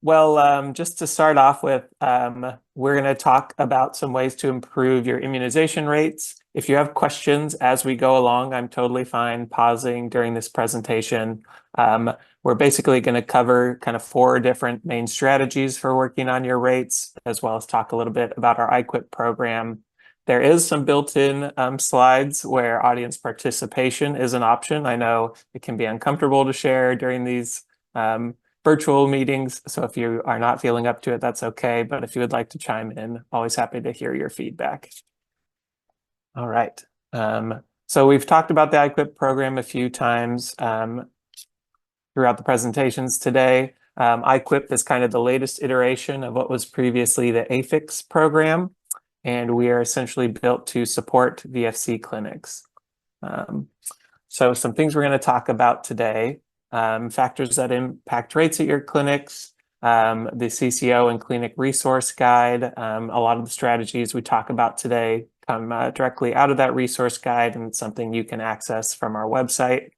Just to start off with, we're going to talk about some ways to improve your immunization rates. If you have questions as we go along, I'm totally fine pausing during this presentation. We're basically going to cover kind of 4 different main strategies for working on your rates, as well as talk a little bit about our IQIP program. There is some built-in slides where audience participation is an option. I know it can be uncomfortable to share during these virtual meetings. So if you are not feeling up to it, that's okay. But if you would like to chime in, always happy to hear your feedback. All right. So we've talked about the IQIP program a few times throughout the presentations today. IQIP is kind of the latest iteration of what was previously the AFIX program, and we are essentially built to support VFC clinics. So some things we're going to talk about today. Factors that impact rates at your clinics, the CCO and Clinic Resource Guide. A lot of the strategies we talk about today come directly out of that resource guide, and it's something you can access from our website.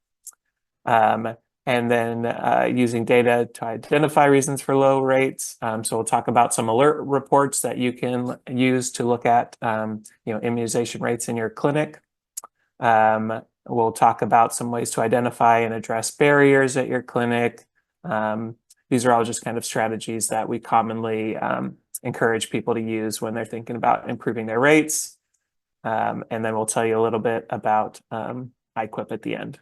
And then using data to identify reasons for low rates. So we'll talk about some alert reports that you can use to look at immunization rates in your clinic. We'll talk about some ways to identify and address barriers at your clinic. These are all just kind of strategies that we commonly encourage people to use when they're thinking about improving their rates. And then we'll tell you a little bit about IQIP at the end.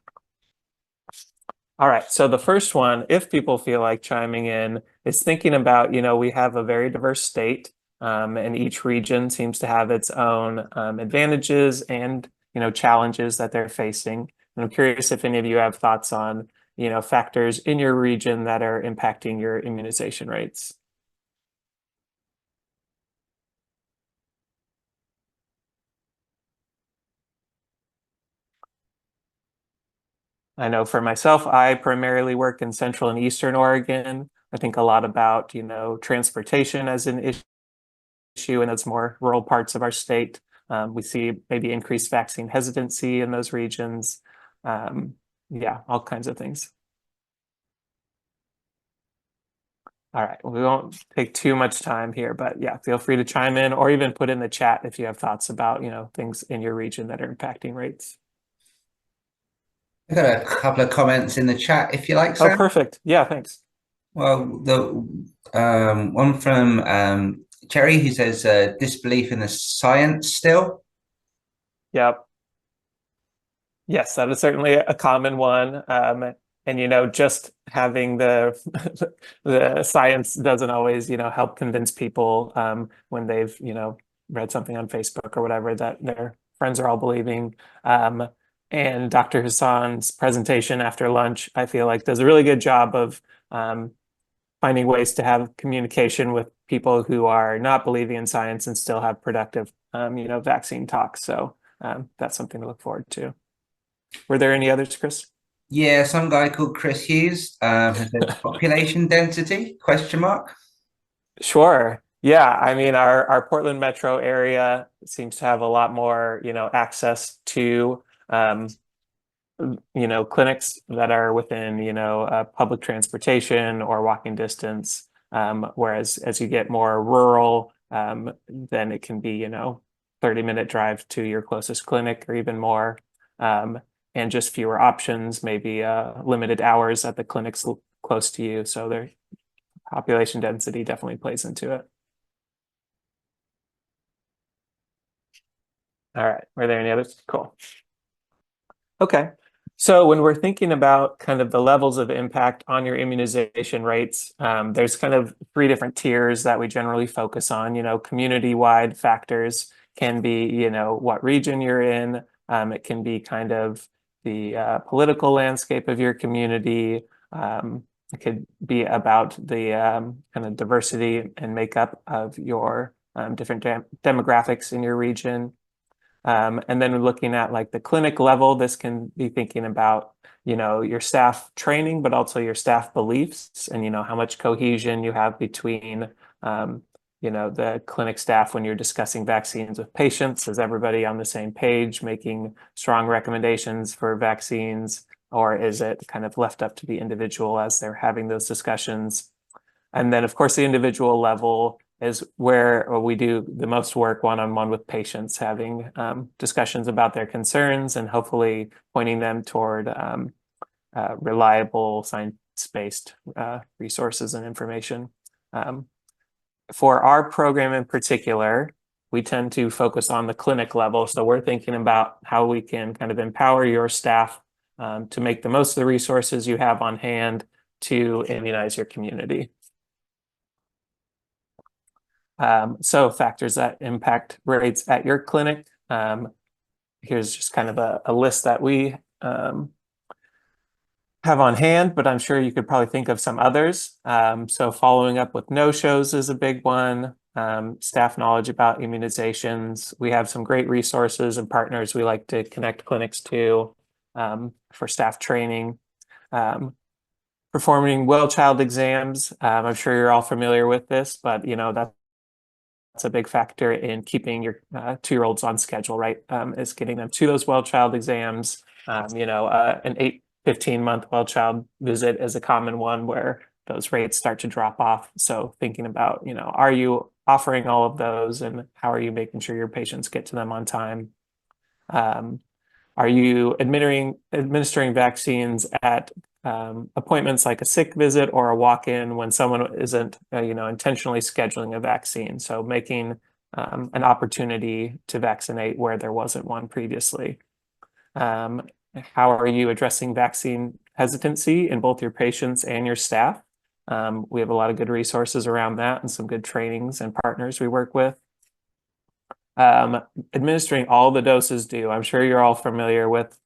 All right, so the first one, if people feel like chiming in, is thinking about, we have a very diverse state, and each region seems to have its own advantages and challenges that they're facing. And I'm curious if any of you have thoughts on, factors in your region that are impacting your immunization rates. I know for myself, I primarily work in Central and Eastern Oregon. I think a lot about, transportation as an issue, and it's more rural parts of our state. We see maybe increased vaccine hesitancy in those regions. Yeah, all kinds of things. All right, we won't take too much time here, but yeah, feel free to chime in or even put in the chat if you have thoughts about, things in your region that are impacting rates. I've got a couple of comments in the chat, if you like, Oh, Sam. perfect. Yeah, thanks. Well, the one from Cherry, who says disbelief in the science still. Yep. Yes, that is certainly a common one. And just having the the science doesn't always, help convince people when they've, read something on Facebook or whatever that their friends are all believing. And Dr. Hassan's presentation after lunch, I feel like does a really good job of finding ways to have communication with people who are not believing in science and still have productive, vaccine talks. So that's something to look forward to. Were there any others, Chris? Yeah, some guy called Chris Hughes has said population density, question mark. Sure. Yeah, I mean, our Portland metro area seems to have a lot more, access to, clinics that are within, public transportation or walking distance. Whereas as you get more rural, then it can be, 30-minute drive to your closest clinic or even more. And just fewer options, maybe limited hours at the clinics close to you. So their population density definitely plays into it. All right, were there any others? Cool. Okay, so when we're thinking about kind of the levels of impact on your immunization rates, there's kind of 3 different tiers that we generally focus on. Community-wide factors can be, what region you're in. It can be kind of the political landscape of your community. It could be about the kind of diversity and makeup of your different demographics in your region. And then looking at like the clinic level, this can be thinking about, your staff training, but also your staff beliefs and, how much cohesion you have between, the clinic staff when you're discussing vaccines with patients. Is everybody on the same page, making strong recommendations for vaccines, or is it kind of left up to the individual as they're having those discussions? And then, of course, the individual level is where we do the most work one-on-one with patients, having discussions about their concerns and hopefully pointing them toward reliable science-based resources and information. For our program in particular, we tend to focus on the clinic level. So we're thinking about how we can kind of empower your staff to make the most of the resources you have on hand to immunize your community. So factors that impact rates at your clinic. Here's just kind of a list that we have on hand, but I'm sure you could probably think of some others. So following up with no-shows is a big one. Staff knowledge about immunizations. We have some great resources and partners we like to connect clinics to for staff training. Performing well child exams. I'm sure you're all familiar with this, but that's a big factor in keeping your 2-year-olds on schedule, right? Is getting them to those well child exams. An 15-month well child visit is a common one where those rates start to drop off. So thinking about, are you offering all of those and how are you making sure your patients get to them on time? Are you administering vaccines at appointments like a sick visit or a walk-in when someone isn't, intentionally scheduling a vaccine? So making an opportunity to vaccinate where there wasn't one previously. How are you addressing vaccine hesitancy in both your patients and your staff? We have a lot of good resources around that and some good trainings and partners we work with. Administering all the doses due. I'm sure you're all familiar with,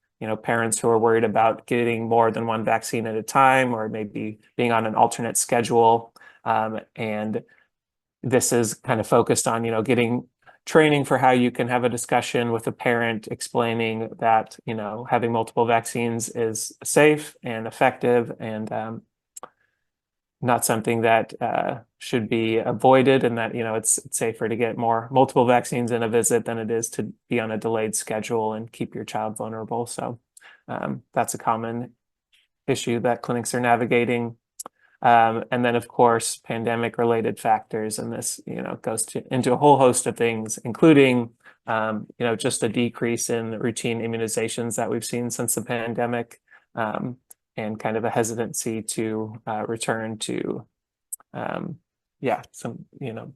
parents who are worried about getting more than one vaccine at a time or maybe being on an alternate schedule. And this is kind of focused on, getting training for how you can have a discussion with a parent explaining that, having multiple vaccines is safe and effective and not something that should be avoided, and that it's safer to get multiple vaccines in a visit than it is to be on a delayed schedule and keep your child vulnerable. So that's a common issue that clinics are navigating. And then, of course, pandemic related factors, and this goes into a whole host of things, including just a decrease in routine immunizations that we've seen since the pandemic. And kind of a hesitancy to return to, some,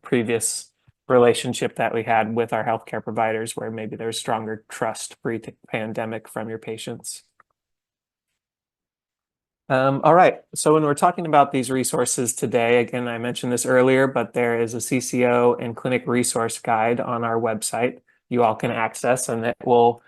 previous relationship that we had with our healthcare providers where maybe there's stronger trust pre-pandemic from your patients. All right, so when we're talking about these resources today, again, I mentioned this earlier, but there is a CCO and clinic resource guide on our website you all can access, and it will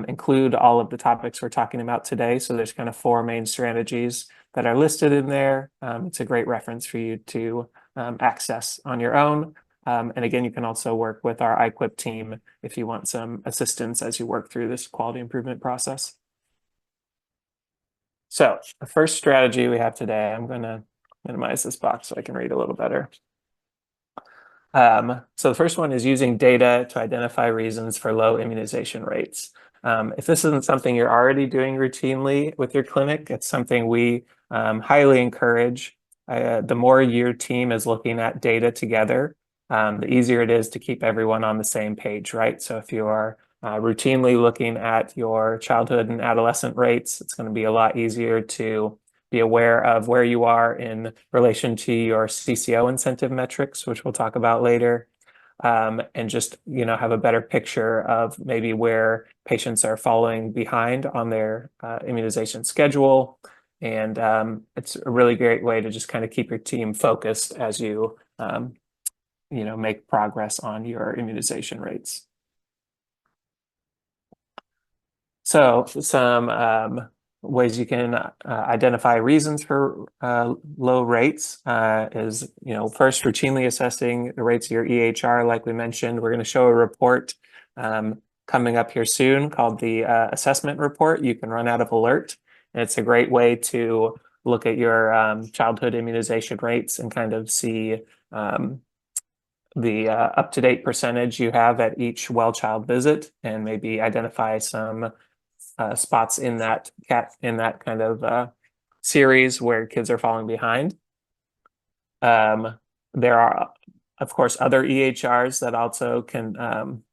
include all of the topics we're talking about today. So there's kind of 4 main strategies that are listed in there. It's a great reference for you to access on your own. And again, you can also work with our IQIP team if you want some assistance as you work through this quality improvement process. So the first strategy we have today, I'm going to minimize this box so I can read a little better. So the first one is using data to identify reasons for low immunization rates. If this isn't something you're already doing routinely with your clinic, it's something we highly encourage. The more your team is looking at data together, the easier it is to keep everyone on the same page, right? So if you are routinely looking at your childhood and adolescent rates, it's going to be a lot easier to be aware of where you are in relation to your CCO incentive metrics, which we'll talk about later, and just have a better picture of maybe where patients are falling behind on their immunization schedule. And it's a really great way to just kind of keep your team focused as you make progress on your immunization rates. So some ways you can identify reasons for low rates is, first routinely assessing the rates of your EHR. Like we mentioned, we're going to show a report coming up here soon called the assessment report. You can run out of alert. And it's a great way to look at your childhood immunization rates and kind of see the up-to-date percentage you have at each well child visit, and maybe identify some spots in that kind of series where kids are falling behind. There are, of course, other EHRs that also can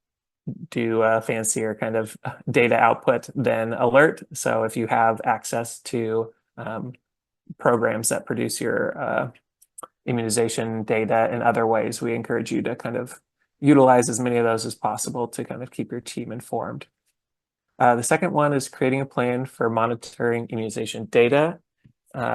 do a fancier kind of data output than Alert. So if you have access to programs that produce your immunization data in other ways, we encourage you to kind of utilize as many of those as possible to kind of keep your team informed. The second one is creating a plan for monitoring immunization data,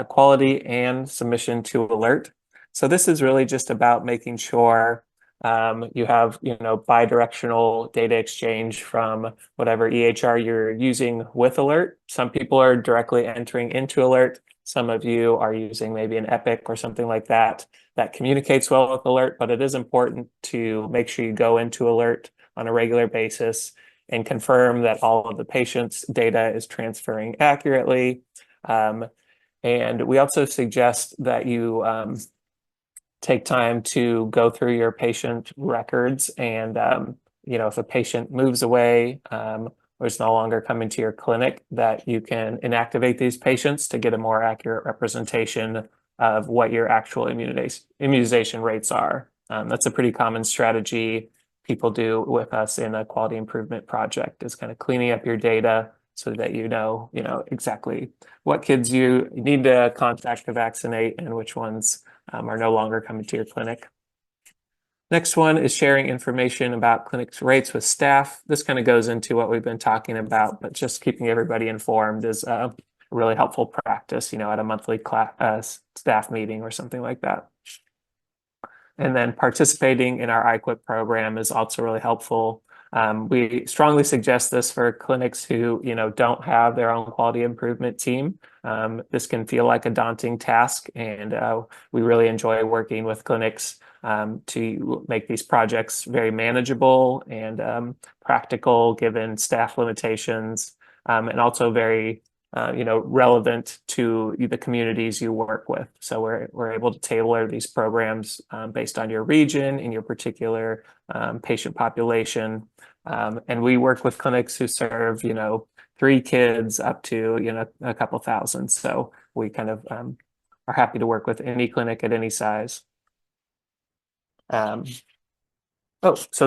quality, and submission to Alert. So this is really just about making sure you have, bidirectional data exchange from whatever EHR you're using with Alert. Some people are directly entering into Alert. Some of you are using maybe an Epic or something like that communicates well with Alert, but it is important to make sure you go into Alert on a regular basis and confirm that all of the patient's data is transferring accurately. And we also suggest that you take time to go through your patient records and, if a patient moves away or is no longer coming to your clinic, that you can inactivate these patients to get a more accurate representation of what your actual immunization rates are. That's a pretty common strategy people do with us in a quality improvement project, is kind of cleaning up your data so that you know exactly what kids you need to contact to vaccinate and which ones are no longer coming to your clinic. Next one is sharing information about clinics rates with staff. This kind of goes into what we've been talking about, but just keeping everybody informed is a really helpful practice, at a monthly staff meeting or something like that. And then participating in our IQIP program is also really helpful. We strongly suggest this for clinics who, don't have their own quality improvement team. This can feel like a daunting task, and we really enjoy working with clinics to make these projects very manageable and practical given staff limitations, and also very relevant to the communities you work with. So we're able to tailor these programs based on your region and your particular patient population. And we work with clinics who serve, 3 kids up to, a couple thousand. So we kind of are happy to work with any clinic at any size. So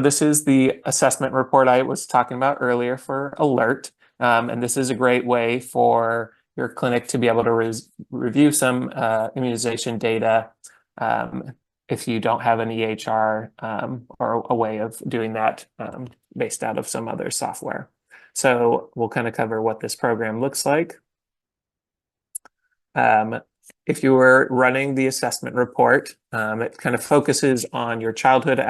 this is the assessment report I was talking about earlier for Alert. And this is a great way for your clinic to be able to review some immunization data if you don't have an EHR or a way of doing that based out of some other software. So we'll kind of cover what this program looks like. If you were running the assessment report, it kind of focuses on your childhood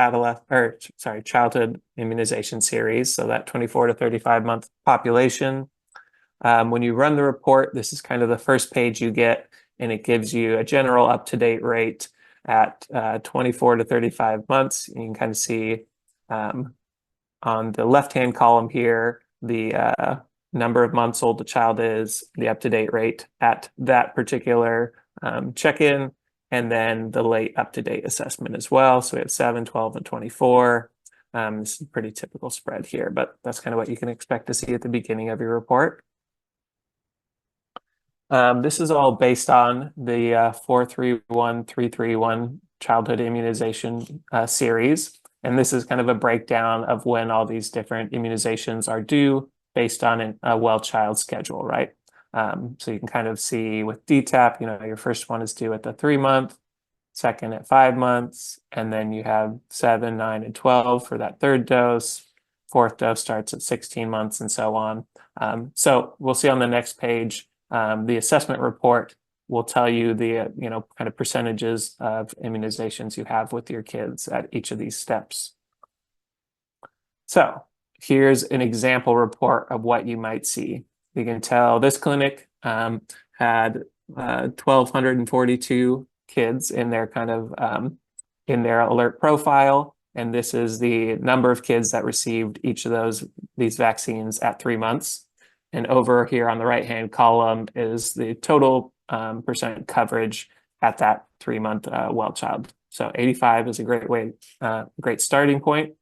immunization series, so that 24 to 35 month population. When you run the report, this is kind of the first page you get, and it gives you a general up-to-date rate at 24 to 35 months. And you can kind of see on the left-hand column here, the number of months old the child is, the up-to-date rate at that particular check-in, and then the late up-to-date assessment as well. So we have 7, 12, and 24. This is a pretty typical spread here, but that's kind of what you can expect to see at the beginning of your report. This is all based on the 431-331 childhood immunization series. And this is kind of a breakdown of when all these different immunizations are due based on a well-child schedule, right? So you can kind of see with DTaP, your first one is due at the 3-month, second at 5 months, and then you have 7, 9, and 12 for that third dose. Fourth dose starts at 16 months and so on. So we'll see on the next page, the assessment report will tell you the, kind of percentages of immunizations you have with your kids at each of these steps. So here's an example report of what you might see. You can tell this clinic had 1,242 kids in their kind of in their alert profile, and this is the number of kids that received each of these vaccines at 3 months. And over here on the right-hand column is the total percent coverage at that 3-month well child. So 85 is a great starting point.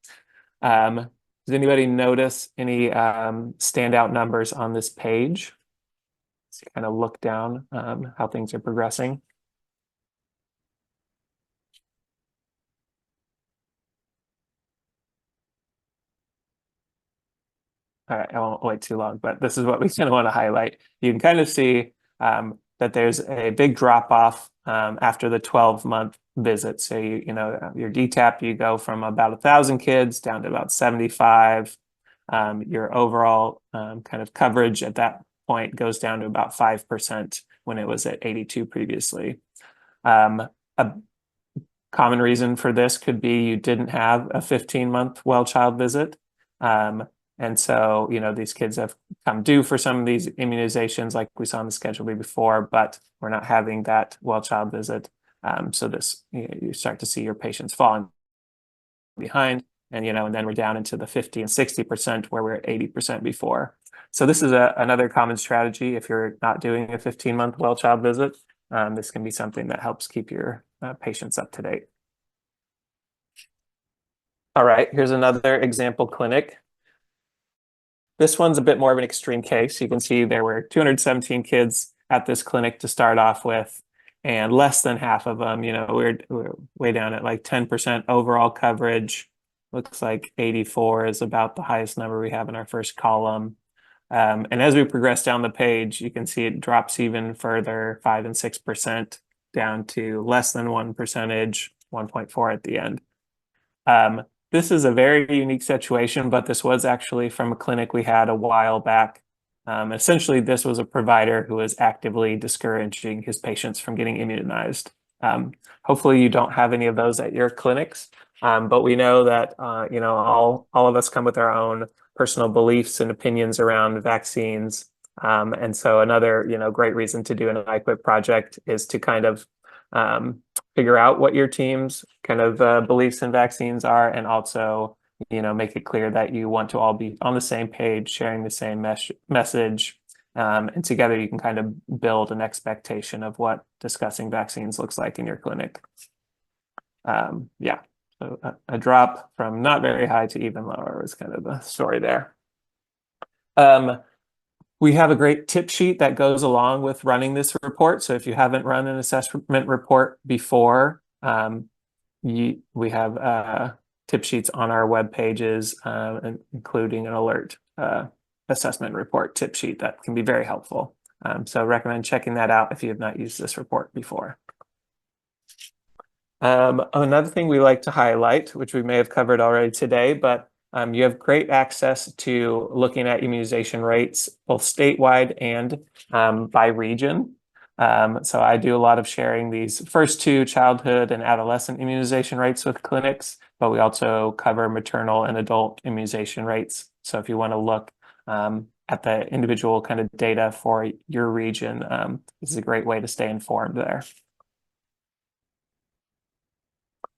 Does anybody notice any standout numbers on this page? Let's kind of look down how things are progressing. all right, I won't wait too long, but this is what we kind of want to highlight. You can kind of see that there's a big drop off after the 12-month visit. So your DTaP, you go from about 1,000 kids down to about 75. Your overall kind of coverage at that point goes down to about 5% when it was at 82 previously. A common reason for this could be you didn't have a 15-month well child visit. And so, these kids have come due for some of these immunizations like we saw on the schedule before, but we're not having that well child visit. So you start to see your patients falling behind, and then we're down into the 50 and 60% where we're at 80% before. So this is another common strategy if you're not doing a 15-month well child visit. This can be something that helps keep your patients up to date. All right, here's another example clinic. This one's a bit more of an extreme case. You can see there were 217 kids at this clinic to start off with, and less than half of them, we're way down at like 10% overall coverage. Looks like 84 is about the highest number we have in our first column. And as we progress down the page, you can see it drops even further, 5 and 6% down to less than 1%, 1.4 at the end. This is a very unique situation, but this was actually from a clinic we had a while back. Essentially, this was a provider who was actively discouraging his patients from getting immunized. Hopefully, you don't have any of those at your clinics, but we know that all of us come with our own personal beliefs and opinions around vaccines. And so another great reason to do an IQIP project is to kind of figure out what your team's kind of beliefs in vaccines are, and also make it clear that you want to all be on the same page, sharing the same message, and together you can kind of build an expectation of what discussing vaccines looks like in your clinic. Yeah, so a drop from not very high to even lower was kind of the story there. We have a great tip sheet that goes along with running this report. So if you haven't run an assessment report before, we have tip sheets on our web pages, including an alert assessment report tip sheet that can be very helpful. So I recommend checking that out if you have not used this report before. Another thing we like to highlight, which we may have covered already today, but you have great access to looking at immunization rates, both statewide and by region. So I do a lot of sharing these first two childhood and adolescent immunization rates with clinics, but we also cover maternal and adult immunization rates. So if you want to look at the individual kind of data for your region, this is a great way to stay informed there.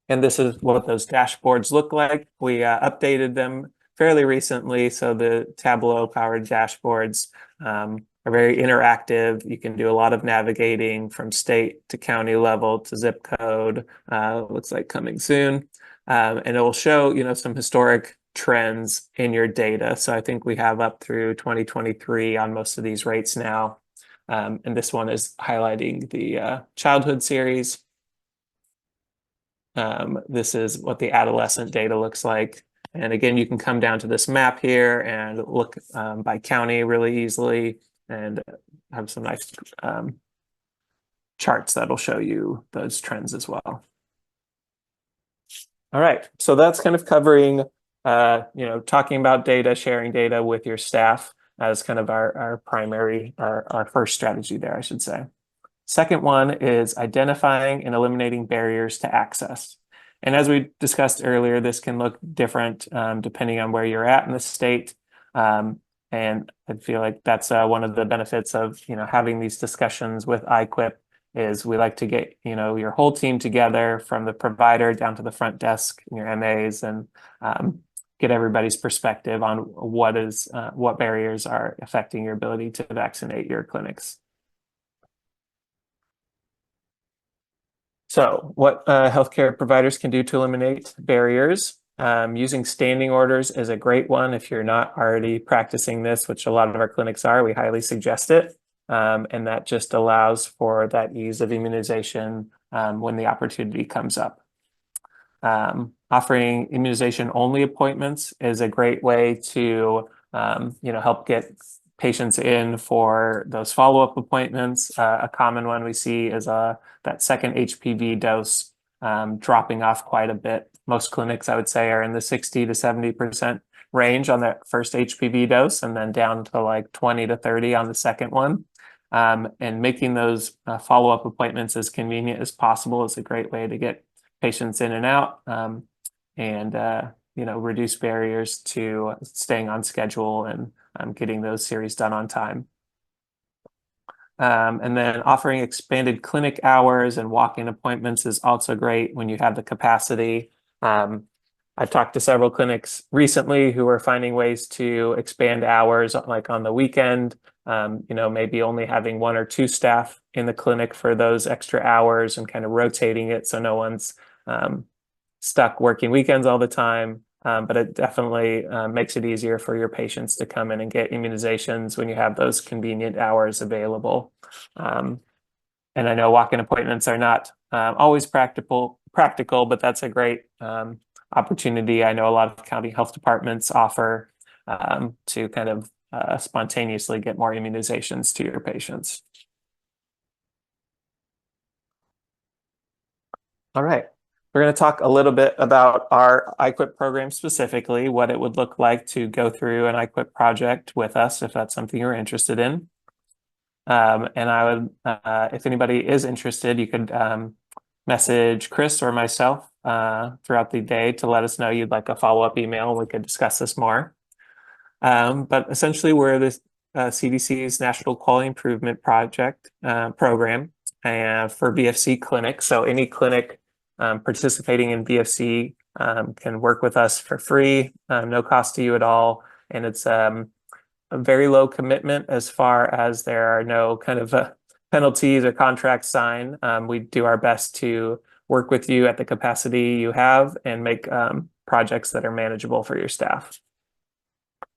And this is what those dashboards look like. We updated them fairly recently, so the Tableau-powered dashboards are very interactive. You can do a lot of navigating from state to county level to zip code. Looks like coming soon. And it will show, some historic trends in your data. So I think we have up through 2023 on most of these rates now. And this one is highlighting the childhood series. This is what the adolescent data looks like. And again, you can come down to this map here and look by county really easily and have some nice charts that'll show you those trends as well. All right, so that's kind of covering, talking about data, sharing data with your staff as kind of our primary, our first strategy there, I should say. Second one is identifying and eliminating barriers to access. And as we discussed earlier, this can look different depending on where you're at in the state. And I feel like that's one of the benefits of having these discussions with IQIP is we like to get your whole team together from the provider down to the front desk, your MAs, and get everybody's perspective on what barriers are affecting your ability to vaccinate your clinics. So what healthcare providers can do to eliminate barriers. Using standing orders is a great one. If you're not already practicing this, which a lot of our clinics are, we highly suggest it. And that just allows for that ease of immunization when the opportunity comes up. Offering immunization only appointments is a great way to help get patients in for those follow-up appointments. A common one we see is that second HPV dose dropping off quite a bit. Most clinics, I would say, are in the 60 to 70% range on that first HPV dose, and then down to like 20 to 30 on the second one. And making those follow-up appointments as convenient as possible is a great way to get patients in and out, and reduce barriers to staying on schedule and getting those series done on time. And then offering expanded clinic hours and walk-in appointments is also great when you have the capacity. I've talked to several clinics recently who are finding ways to expand hours, like on the weekend, maybe only having 1 or 2 staff in the clinic for those extra hours and kind of rotating it so no one's stuck working weekends all the time. But it definitely makes it easier for your patients to come in and get immunizations when you have those convenient hours available. And I know walk-in appointments are not always practical, but that's a great opportunity. I know a lot of county health departments offer to kind of spontaneously get more immunizations to your patients. All right. We're going to talk a little bit about our IQIP program specifically, what it would look like to go through an IQIP project with us, if that's something you're interested in. And I would, if anybody is interested, you could message Chris or myself throughout the day to let us know you'd like a follow-up email. We could discuss this more. But essentially, we're the CDC's National Quality Improvement Project program for VFC clinics. So any clinic participating in VFC can work with us for free, no cost to you at all. And it's a very low commitment as far as there are no kind of penalties or contracts signed. We do our best to work with you at the capacity you have and make projects that are manageable for your staff.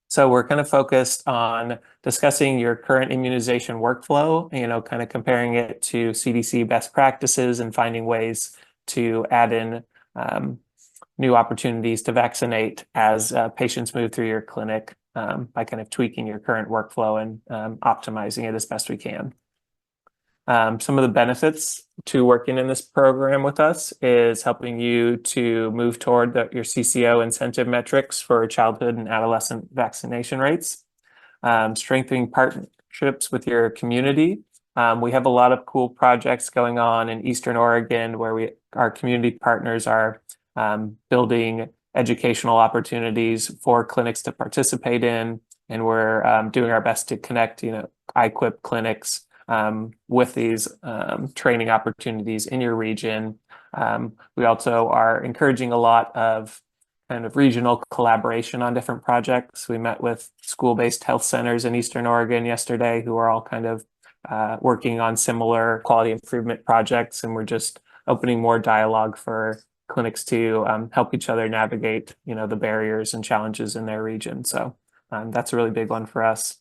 So we're kind of focused on discussing your current immunization workflow, kind of comparing it to CDC best practices and finding ways to add in new opportunities to vaccinate as patients move through your clinic by kind of tweaking your current workflow and optimizing it as best we can. Some of the benefits to working in this program with us is helping you to move toward your CCO incentive metrics for childhood and adolescent vaccination rates, strengthening partnerships with your community. We have a lot of cool projects going on in Eastern Oregon where our community partners are building educational opportunities for clinics to participate in, and we're doing our best to connect, IQIP clinics with these training opportunities in your region. We also are encouraging a lot of kind of regional collaboration on different projects. We met with school-based health centers in Eastern Oregon yesterday who are all kind of working on similar quality improvement projects, and we're just opening more dialogue for clinics to help each other navigate, the barriers and challenges in their region. So that's a really big one for us.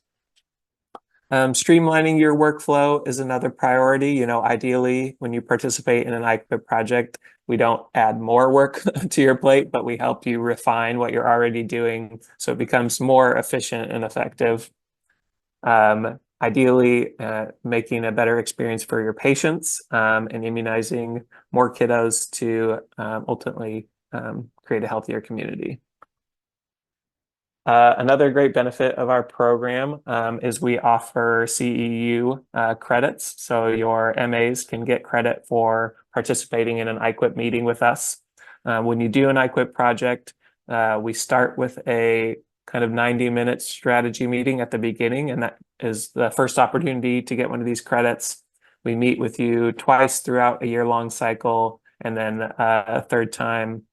Streamlining your workflow is another priority. Ideally, when you participate in an IQIP project, we don't add more work to your plate, but we help you refine what you're already doing so it becomes more efficient and effective. Ideally, making a better experience for your patients and immunizing more kiddos to ultimately create a healthier community. Another great benefit of our program is we offer CEU credits. So your MAs can get credit for participating in an IQIP meeting with us. When you do an IQIP project, we start with a kind of 90-minute strategy meeting at the beginning, and that is the first opportunity to get one of these credits. We meet with you twice throughout a year-long cycle, and then a third time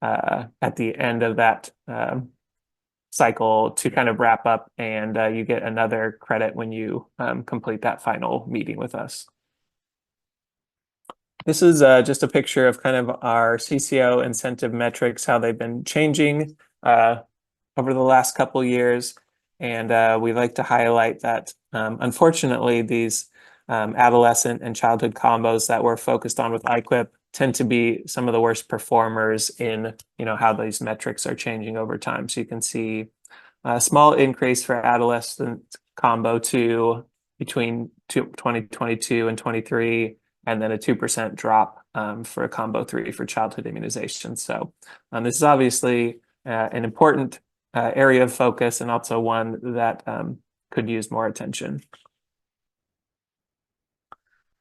at the end of that cycle to kind of wrap up, and you get another credit when you complete that final meeting with us. This is just a picture of kind of our CCO incentive metrics, how they've been changing over the last couple years. And we like to highlight that, unfortunately, these adolescent and childhood combos that we're focused on with IQIP tend to be some of the worst performers in, how these metrics are changing over time. So you can see a small increase for adolescent combo 2 between 2022 and 23, and then a 2% drop for combo 3 for childhood immunization. So this is obviously an important area of focus, and also one that could use more attention.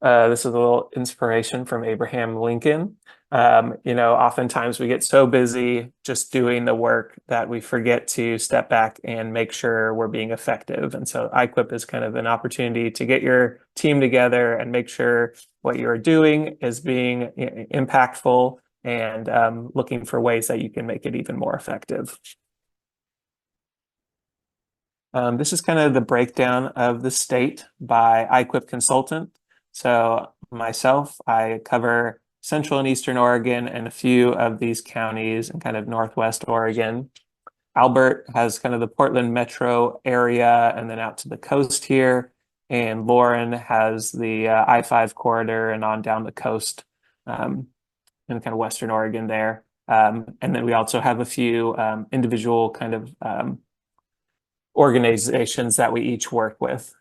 This is a little inspiration from Abraham Lincoln. Oftentimes we get so busy just doing the work that we forget to step back and make sure we're being effective. And so iQuip is kind of an opportunity to get your team together and make sure what you're doing is being impactful, and looking for ways that you can make it even more effective. This is kind of the breakdown of the state by iQuip consultant. So myself, I cover Central and Eastern Oregon and a few of these counties and kind of Northwest Oregon. Albert has kind of the Portland metro area and then out to the coast here. And Lauren has the I-5 corridor and on down the coast in kind of Western Oregon there. And then we also have a few individual kind of organizations that we each work with.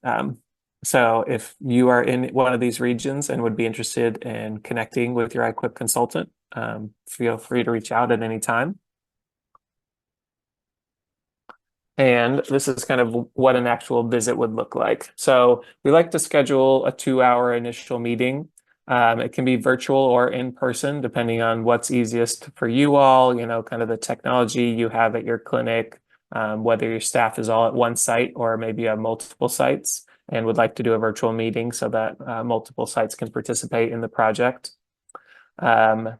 So if you are in one of these regions and would be interested in connecting with your iQuip consultant, feel free to reach out at any time. And this is kind of what an actual visit would look like. So we like to schedule a 2-hour initial meeting. It can be virtual or in person, depending on what's easiest for you all, kind of the technology you have at your clinic, whether your staff is all at one site or maybe you have multiple sites and would like to do a virtual meeting so that multiple sites can participate in the project. And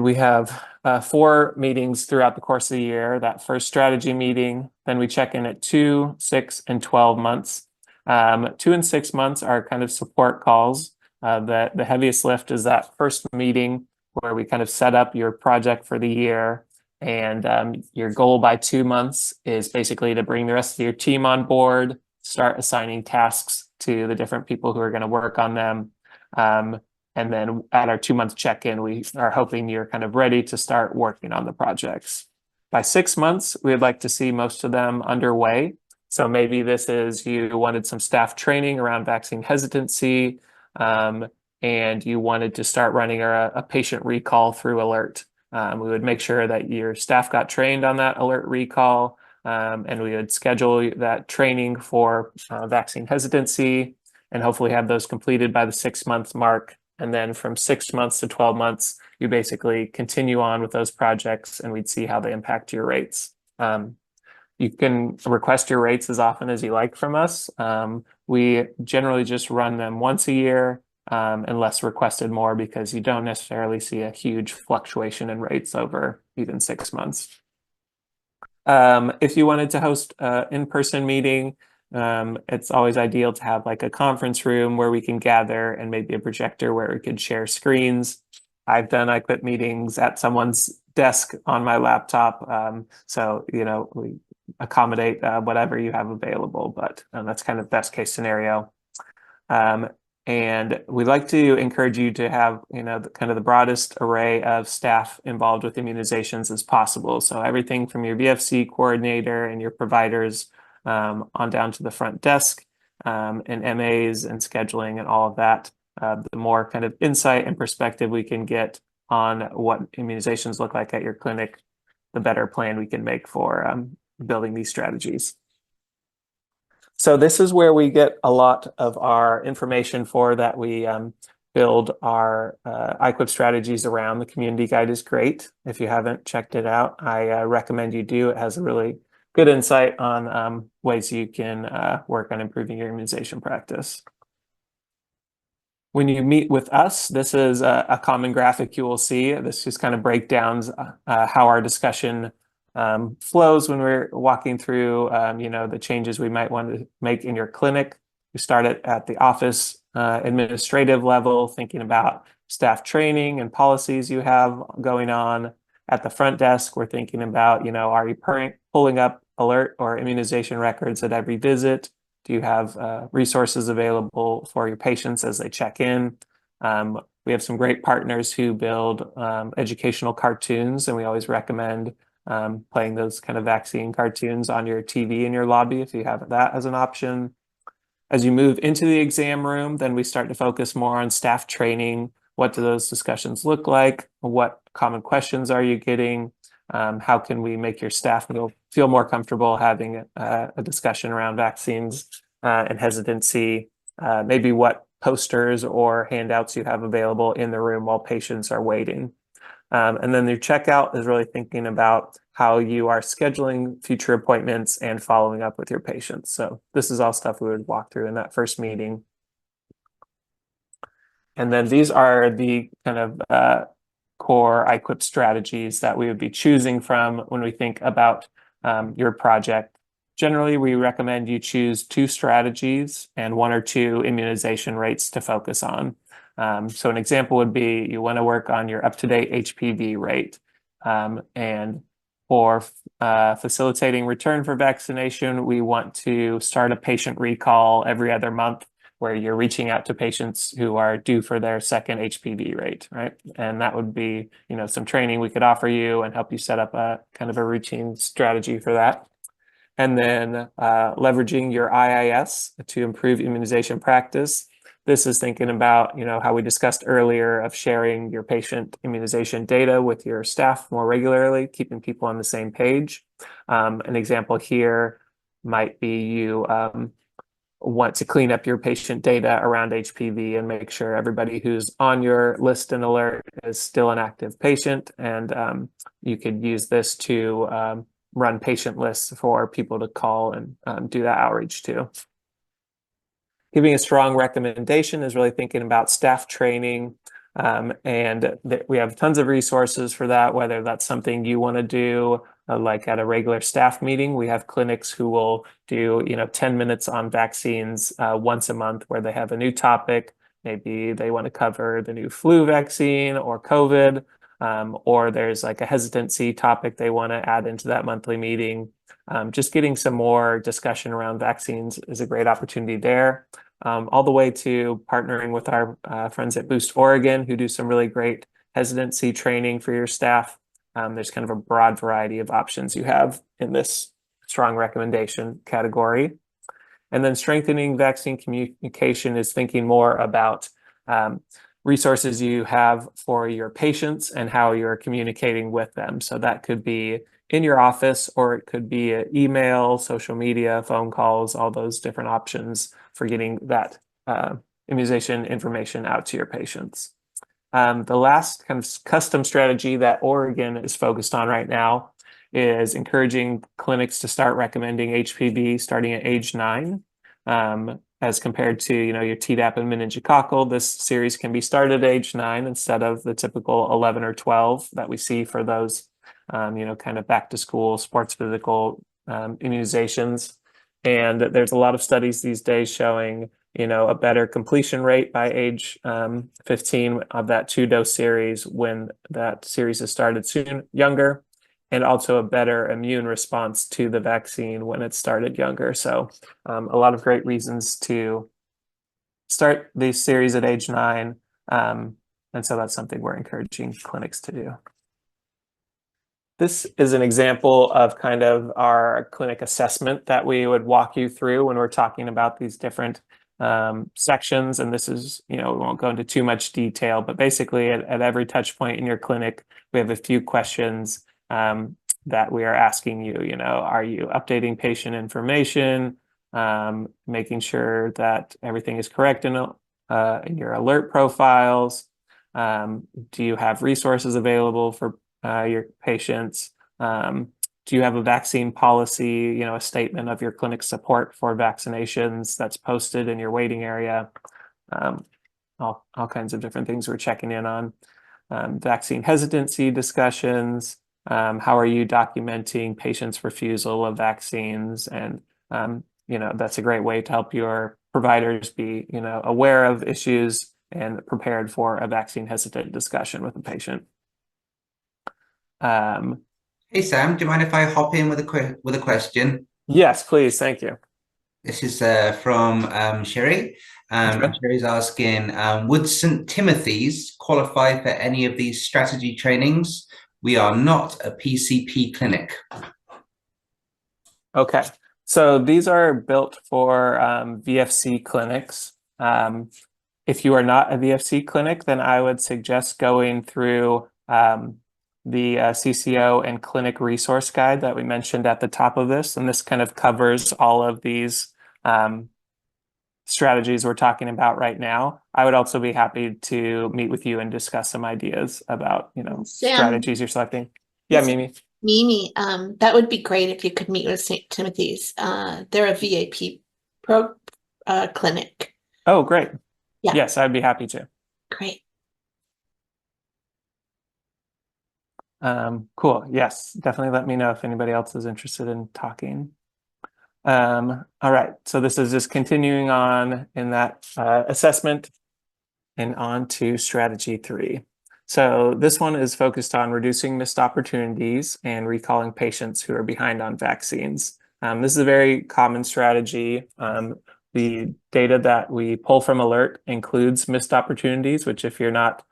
we have 4 meetings throughout the course of the year. That first strategy meeting, then we check in at 2, 6, and 12 months. 2 and 6 months are kind of support calls. The heaviest lift is that first meeting where we kind of set up your project for the year. And your goal by 2 months is basically to bring the rest of your team on board, start assigning tasks to the different people who are going to work on them. And then at our 2-month check-in, we are hoping you're kind of ready to start working on the projects. By 6 months, we'd like to see most of them underway. So maybe this is you wanted some staff training around vaccine hesitancy, and you wanted to start running a patient recall through alert. We would make sure that your staff got trained on that alert recall, and we would schedule that training for vaccine hesitancy and hopefully have those completed by the 6-month mark. And then from 6 months to 12 months, you basically continue on with those projects and we'd see how they impact your rates. You can request your rates as often as you like from us. We generally just run them once a year, unless requested more, because you don't necessarily see a huge fluctuation in rates over even 6 months. If you wanted to host an in-person meeting, it's always ideal to have like a conference room where we can gather and maybe a projector where we could share screens. I've done iQuip meetings at someone's desk on my laptop. So, we accommodate whatever you have available, but that's kind of best case scenario. And we'd like to encourage you to have, kind of the broadest array of staff involved with immunizations as possible. So everything from your VFC coordinator and your providers on down to the front desk, and MAs and scheduling and all of that. The more kind of insight and perspective we can get on what immunizations look like at your clinic, the better plan we can make for building these strategies. So this is where we get a lot of our information for that we build our iQuip strategies around. The community guide is great. If you haven't checked it out, I recommend you do. It has a really good insight on ways you can work on improving your immunization practice. When you meet with us, this is a common graphic you will see. This just kind of breakdowns how our discussion flows when we're walking through, the changes we might want to make in your clinic. We start at the office administrative level, thinking about staff training and policies you have going on. At the front desk, we're thinking about, are you pulling up alert or immunization records at every visit? Do you have resources available for your patients as they check in? We have some great partners who build educational cartoons, and we always recommend playing those kind of vaccine cartoons on your TV in your lobby if you have that as an option. As you move into the exam room, then we start to focus more on staff training. What do those discussions look like? What common questions are you getting? How can we make your staff feel more comfortable having a discussion around vaccines and hesitancy? Maybe what posters or handouts you have available in the room while patients are waiting. And then your checkout is really thinking about how you are scheduling future appointments and following up with your patients. So this is all stuff we would walk through in that first meeting. And then these are the kind of core IQIP strategies that we would be choosing from when we think about your project. Generally, we recommend you choose 2 strategies and 1 or 2 immunization rates to focus on. So an example would be you want to work on your up-to-date HPV rate. And for facilitating return for vaccination, we want to start a patient recall every other month where you're reaching out to patients who are due for their second HPV rate, right? And that would be, some training we could offer you and help you set up a kind of a routine strategy for that. And then leveraging your IIS to improve immunization practice. This is thinking about, how we discussed earlier of sharing your patient immunization data with your staff more regularly, keeping people on the same page. An example here might be you want to clean up your patient data around HPV and make sure everybody who's on your list and alert is still an active patient. And you could use this to run patient lists for people to call and do that outreach to. Giving a strong recommendation is really thinking about staff training. And we have tons of resources for that, whether that's something you want to do, like at a regular staff meeting. We have clinics who will do, 10 minutes on vaccines once a month where they have a new topic. Maybe they want to cover the new flu vaccine or COVID, or there's like a hesitancy topic they want to add into that monthly meeting. Just getting some more discussion around vaccines is a great opportunity there. All the way to partnering with our friends at Boost Oregon, who do some really great hesitancy training for your staff. There's kind of a broad variety of options you have in this strong recommendation category. And then strengthening vaccine communication is thinking more about resources you have for your patients and how you're communicating with them. So that could be in your office, or it could be email, social media, phone calls, all those different options for getting that immunization information out to your patients. The last kind of custom strategy that Oregon is focused on right now is encouraging clinics to start recommending HPV starting at age 9. As compared to, your Tdap and meningococcal, this series can be started at age 9 instead of the typical 11 or 12 that we see for those, kind of back to school sports physical immunizations. And there's a lot of studies these days showing, a better completion rate by age 15 of that 2-dose series when that series is started younger, and also a better immune response to the vaccine when it's started younger. So a lot of great reasons to start these series at age 9. And so that's something we're encouraging clinics to do. This is an example of kind of our clinic assessment that we would walk you through when we're talking about these different sections. And this is, we won't go into too much detail, but basically at every touch point in your clinic, we have a few questions that we are asking you. Are you updating patient information, making sure that everything is correct in your alert profiles? Do you have resources available for your patients? Do you have a vaccine policy, a statement of your clinic support for vaccinations that's posted in your waiting area? All kinds of different things we're checking in on. Vaccine hesitancy discussions. How are you documenting patients' refusal of vaccines? And, that's a great way to help your providers be, aware of issues and prepared for a vaccine hesitant discussion with the patient. Hey Sam, do you mind if I hop in with a question? Yes, please. Thank you. This is from Sherry. Okay. And Sherry's asking, would St. Timothy's qualify for any of these strategy trainings? We are not a PCP clinic. Okay, so these are built for VFC clinics. If you are not a VFC clinic, then I would suggest going through the CCO and clinic resource guide that we mentioned at the top of this. And this kind of covers all of these strategies we're talking about right now. I would also be happy to meet with you and discuss some ideas about, Sam, strategies you're selecting. Yeah, Mimi. Mimi, that would be great if you could meet with St. Timothy's. They're a VAP clinic. Oh, great. Yeah. Yes, I'd be happy to. Great. Cool. Yes, definitely let me know if anybody else is interested in talking. All right, so this is just continuing on in that assessment and on to strategy 3. So this one is focused on reducing missed opportunities and recalling patients who are behind on vaccines. This is a very common strategy. The data that we pull from Alert includes missed opportunities, which if you're not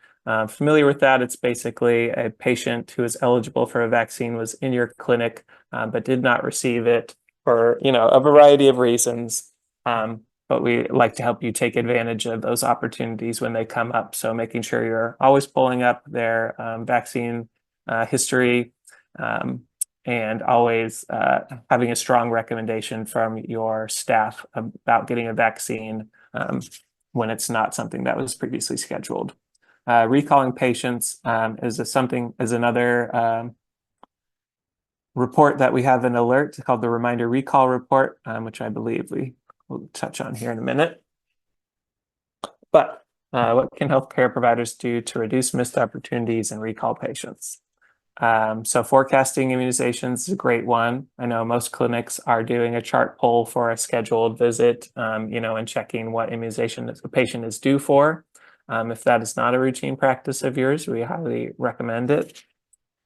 familiar with that, it's basically a patient who is eligible for a vaccine was in your clinic but did not receive it for a variety of reasons. But we like to help you take advantage of those opportunities when they come up. So making sure you're always pulling up their vaccine history and always having a strong recommendation from your staff about getting a vaccine when it's not something that was previously scheduled. Recalling patients is another report that we have an Alert called the Reminder Recall Report, which I believe we'll touch on here in a minute. But what can healthcare providers do to reduce missed opportunities and recall patients? So forecasting immunizations is a great one. I know most clinics are doing a chart pull for a scheduled visit, and checking what immunization the patient is due for. If that is not a routine practice of yours, we highly recommend it.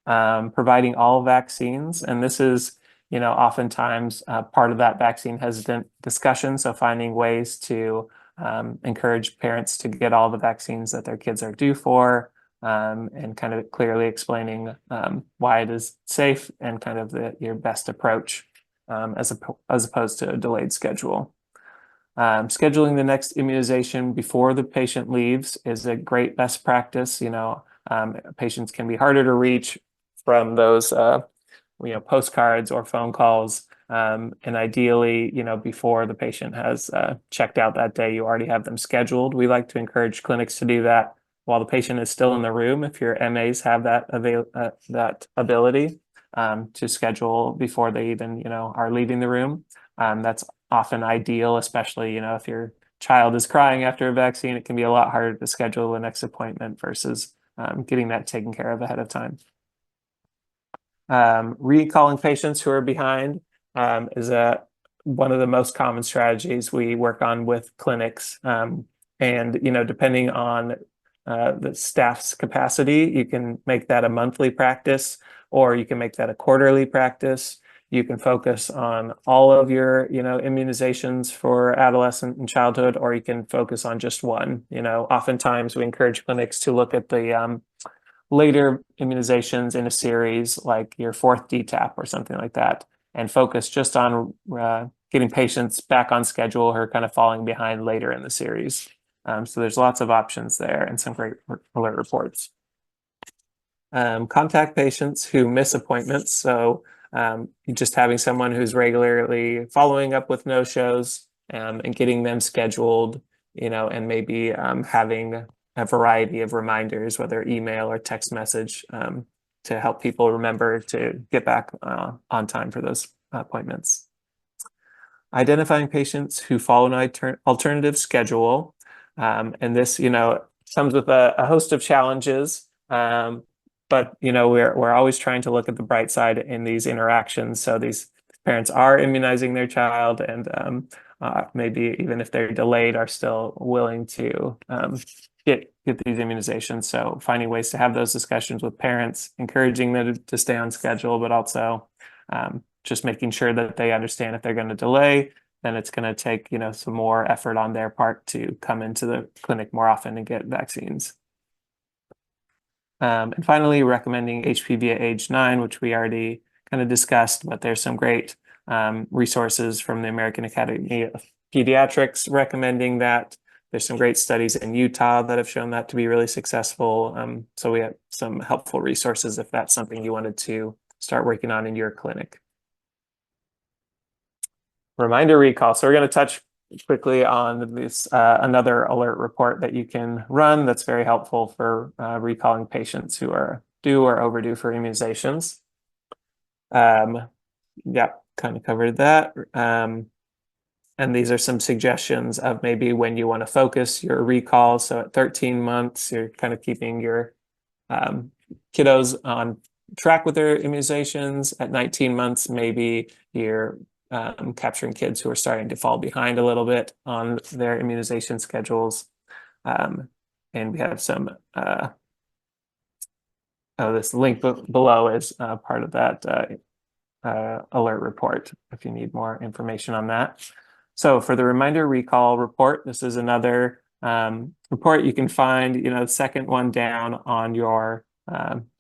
Providing all vaccines, and this is oftentimes part of that vaccine hesitant discussion. So finding ways to encourage parents to get all the vaccines that their kids are due for, and kind of clearly explaining why it is safe and kind of your best approach as opposed to a delayed schedule. Scheduling the next immunization before the patient leaves is a great best practice. Patients can be harder to reach from those postcards or phone calls, and ideally before the patient has checked out that day, you already have them scheduled. We like to encourage clinics to do that while the patient is still in the room if your MAs have that ability to schedule before they even are leaving the room. That's often ideal, especially if your child is crying after a vaccine. It can be a lot harder to schedule the next appointment versus getting that taken care of ahead of time. Recalling patients who are behind is one of the most common strategies we work on with clinics. And depending on the staff's capacity, you can make that a monthly practice, or you can make that a quarterly practice. You can focus on all of your immunizations for adolescent and childhood, or you can focus on just one. Oftentimes we encourage clinics to look at the later immunizations in a series, like your fourth DTaP or something like that, and focus just on getting patients back on schedule who are kind of falling behind later in the series. So there's lots of options there and some great alert reports. Contact patients who miss appointments. So just having someone who's regularly following up with no-shows and getting them scheduled, and maybe having a variety of reminders, whether email or text message, to help people remember to get back on time for those appointments. Identifying patients who follow an alternative schedule. And this, comes with a host of challenges. But we're always trying to look at the bright side in these interactions. So these parents are immunizing their child, and maybe even if they're delayed, are still willing to get these immunizations. So finding ways to have those discussions with parents, encouraging them to stay on schedule, but also just making sure that they understand if they're going to delay, then it's going to take some more effort on their part to come into the clinic more often and get vaccines. And finally, recommending HPV at age 9, which we already kind of discussed, but there's some great resources from the American Academy of Pediatrics recommending that. There's some great studies in Utah that have shown that to be really successful. So we have some helpful resources if that's something you wanted to start working on in your clinic. Reminder recall. So we're going to touch quickly on this another alert report that you can run that's very helpful for recalling patients who are due or overdue for immunizations. Yeah, kind of covered that. And these are some suggestions of maybe when you want to focus your recall. So at 13 months, you're kind of keeping your kiddos on track with their immunizations. At 19 months, maybe you're capturing kids who are starting to fall behind a little bit on their immunization schedules. And we have some, this link below is part of that alert report if you need more information on that. So for the reminder recall report, this is another report you can find, the second one down on your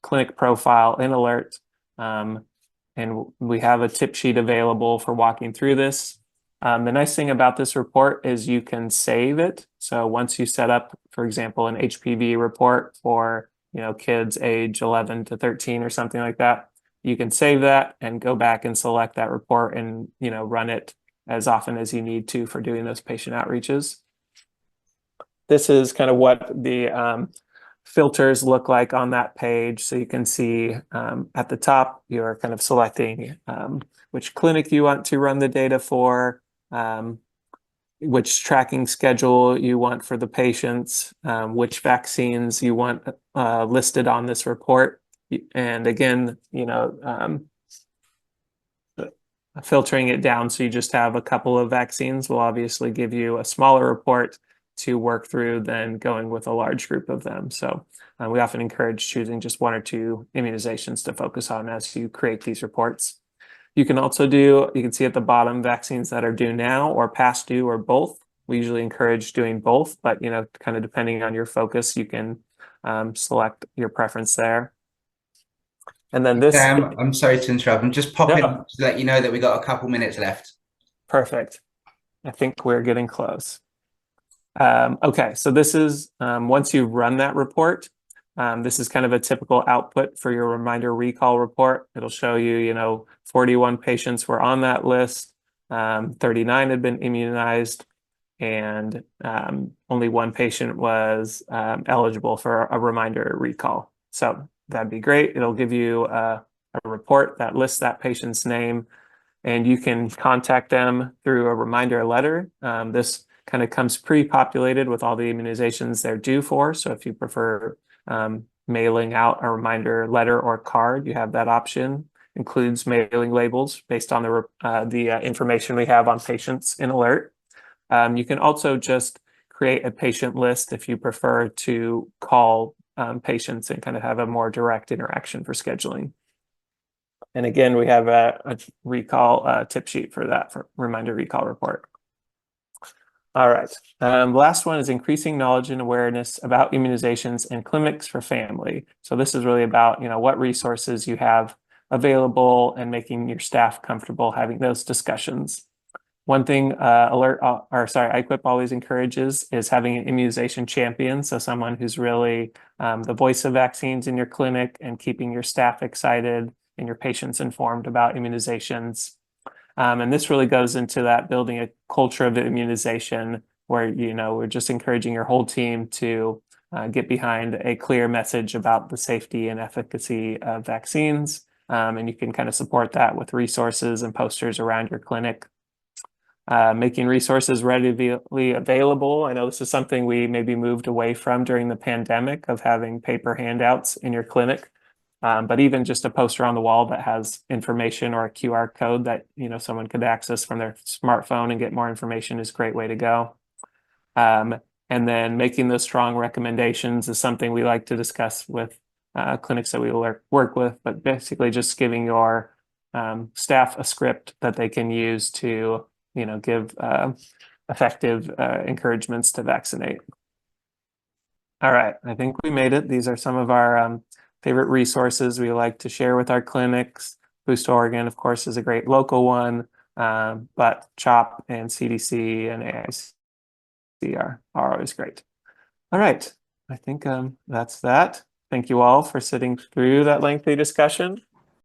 clinic profile in Alert. And we have a tip sheet available for walking through this. The nice thing about this report is you can save it. So once you set up, for example, an HPV report for kids age 11 to 13 or something like that, you can save that and go back and select that report and run it as often as you need to for doing those patient outreaches. This is kind of what the filters look like on that page. So you can see at the top, you're kind of selecting which clinic you want to run the data for, which tracking schedule you want for the patients, which vaccines you want listed on this report. And again, filtering it down so you just have a couple of vaccines will obviously give you a smaller report to work through than going with a large group of them. So we often encourage choosing just 1 or 2 immunizations to focus on as you create these reports. You can also you can see at the bottom vaccines that are due now or past due or both. We usually encourage doing both, but kind of depending on your focus, you can select your preference there. And then this. Sam, I'm sorry to interrupt. I'm just popping No. to let you know that we got a couple minutes left. Perfect. I think we're getting close. Okay, so this is once you run that report, this is kind of a typical output for your reminder recall report. It'll show you, 41 patients were on that list, 39 had been immunized, and only 1 patient was eligible for a reminder recall. So that'd be great. It'll give you a report that lists that patient's name, and you can contact them through a reminder letter. This kind of comes pre-populated with all the immunizations they're due for. So if you prefer mailing out a reminder letter or card, you have that option. Includes mailing labels based on the information we have on patients in Alert. You can also just create a patient list if you prefer to call patients and kind of have a more direct interaction for scheduling. And again, we have a recall tip sheet for that for reminder recall report. All right. Last one is increasing knowledge and awareness about immunizations and clinics for family. So this is really about, what resources you have available and making your staff comfortable having those discussions. One thing IQIP always encourages is having an immunization champion. So someone who's really the voice of vaccines in your clinic and keeping your staff excited and your patients informed about immunizations. And this really goes into that building a culture of immunization where, we're just encouraging your whole team to get behind a clear message about the safety and efficacy of vaccines. And you can kind of support that with resources and posters around your clinic. Making resources readily available. I know this is something we maybe moved away from during the pandemic of having paper handouts in your clinic. But even just a poster on the wall that has information or a QR code that someone could access from their smartphone and get more information is a great way to go. And then making those strong recommendations is something we like to discuss with clinics that we work with, but basically just giving your staff a script that they can use to give effective encouragements to vaccinate. All right, I think we made it. These are some of our favorite resources we like to share with our clinics. Boost Oregon, of course, is a great local one, but CHOP and CDC and AIC are always great. All right, I think that's that. Thank you all for sitting through that lengthy discussion.